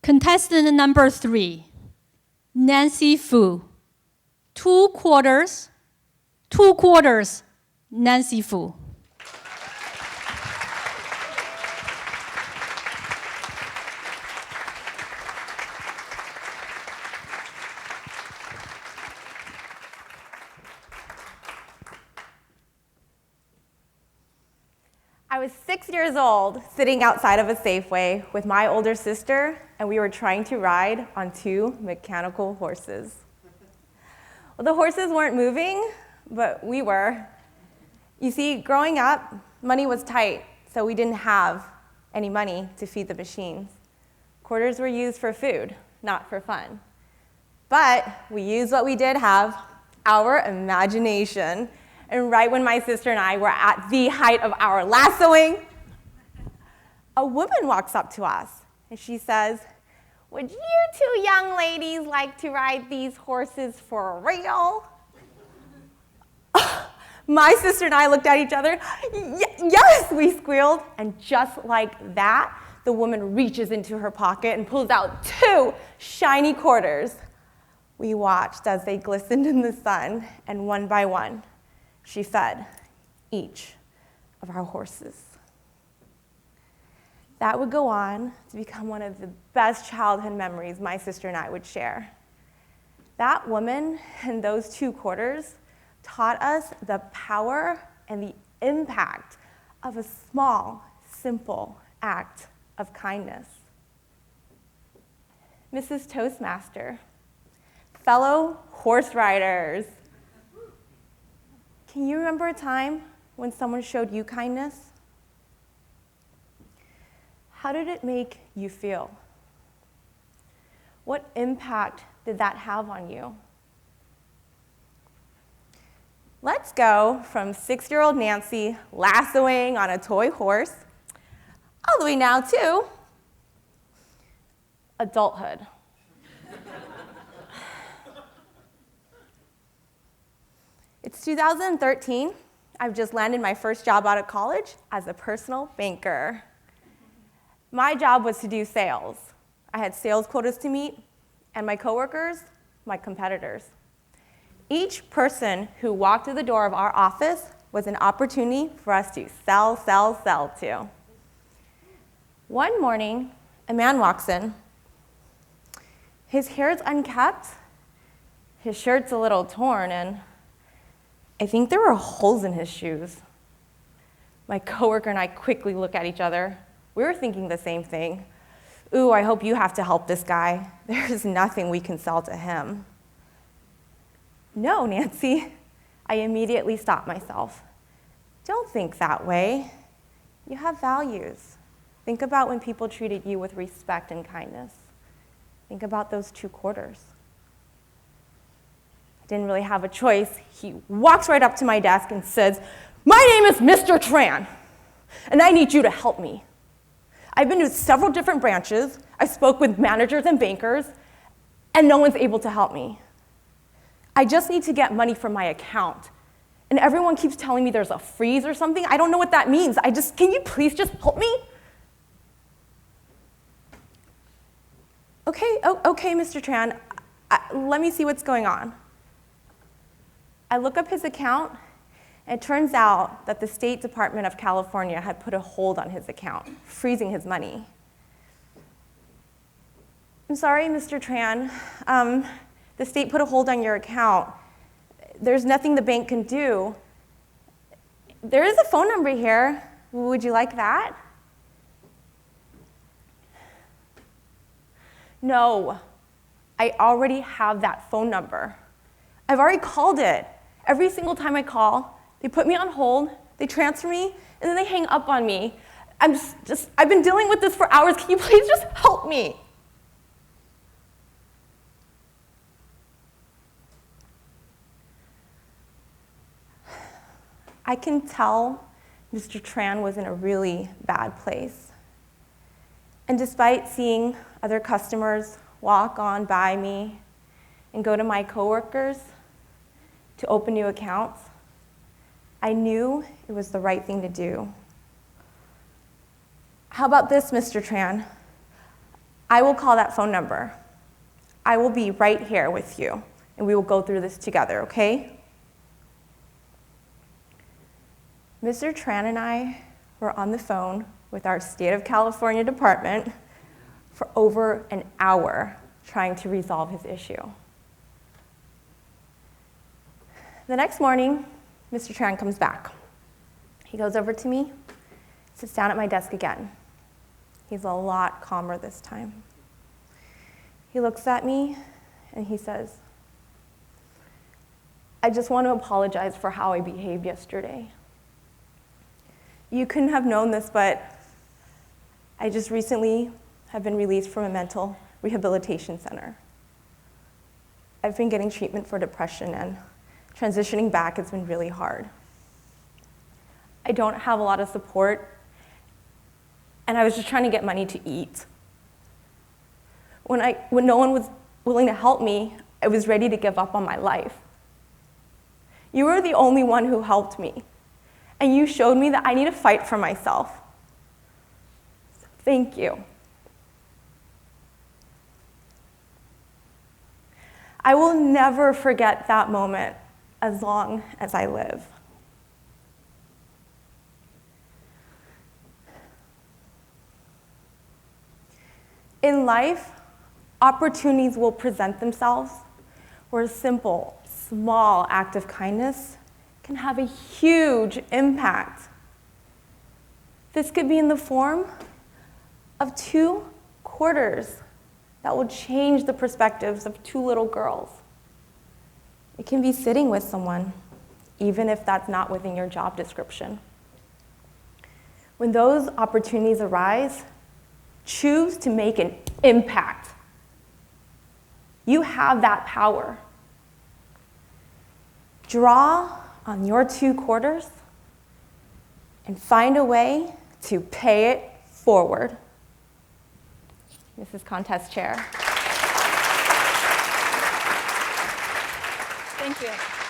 Contestant number 3, Nancy Fu. 2 quarters, Nancy Fu. I was 6 years old, sitting outside of a Safeway with my older sister, and we were trying to ride on 2 mechanical horses. Well, the horses weren't moving, but we were. You see, growing up, money was tight, so we didn't have any money to feed the machines. Quarters were used for food, not for fun. But we used what we did have, our imagination. And right when my sister and I were at the height of our lassoing, a woman walks up to us, and she says, "Would you 2 young ladies like to ride these horses for real?" My sister and I looked at each other. Yes, we squealed. And just like that, the woman reaches into her pocket and pulls out 2 shiny quarters. We watched as they glistened in the sun, and one by one, she fed each of our horses. That would go on to become one of the best childhood memories my sister and I would share. That woman and those 2 quarters taught us the power and the impact of a small, simple act of kindness. Mrs. Toastmaster, fellow horse riders, can you remember a time when someone showed you kindness? How did it make you feel? What impact did that have on you? Let's go from 6-year-old Nancy lassoing on a toy horse all the way now to adulthood. It's 2013. I've just landed my first job out of college as a personal banker. My job was to do sales. I had sales quotas to meet, and my coworkers, my competitors. Each person who walked through the door of our office was an opportunity for us to sell to. One morning, a man walks in. His hair's unkept, his shirt's a little torn, and I think there were holes in his shoes. My coworker and I quickly look at each other. We were thinking the same thing. Ooh, I hope you have to help this guy. There's nothing we can sell to him. No, Nancy. I immediately stopped myself. Don't think that way. You have values. Think about when people treated you with respect and kindness. Think about those 2 quarters. I didn't really have a choice. He walks right up to my desk and says, "My name is Mr. Tran, and I need you to help me. I've been to several different branches. I spoke with managers and bankers, and no one's able to help me. I just need to get money from my account. And everyone keeps telling me there's a freeze or something. I don't know what that means. Can you please just help me?" Okay, Mr. Tran, let me see what's going on. I look up his account, and it turns out that the State Department of California had put a hold on his account, freezing his money. "I'm sorry, Mr. Tran. The state put a hold on your account. There's nothing the bank can do. There is a phone number here. Would you like that?" "No, I already have that phone number. I've already called it. Every single time I call, they put me on hold, they transfer me, and then they hang up on me. I've been dealing with this for hours. Can you please just help me?" I can tell Mr. Tran was in a really bad place. And despite seeing other customers walk on by me and go to my coworkers to open new accounts, I knew it was the right thing to do. "How about this, Mr. Tran? I will call that phone number. I will be right here with you, and we will go through this together, okay? Mr. Tran and I were on the phone with our State of California department for over an hour trying to resolve his issue. The next morning, Mr. Tran comes back. He goes over to me, sits down at my desk again. He's a lot calmer this time. He looks at me and he says, I just want to apologize for how I behaved yesterday. You couldn't have known this, but I just recently have been released from a mental rehabilitation center. I've been getting treatment for depression, and transitioning back has been really hard. I don't have a lot of support, and I was just trying to get money to eat. When no one was willing to help me, I was ready to give up on my life. You were the only one who helped me, and you showed me that I need to fight for myself. So thank you. I will never forget that moment as long as I live. In life, opportunities will present themselves where a simple, small act of kindness can have a huge impact. This could be in the form of 2 quarters that will change the perspectives of 2 little girls. It can be sitting with someone, even if that's not within your job description. When those opportunities arise, choose to make an impact. You have that power. Draw on your 2 quarters and find a way to pay it forward. Mrs. Contest Chair. Thank you.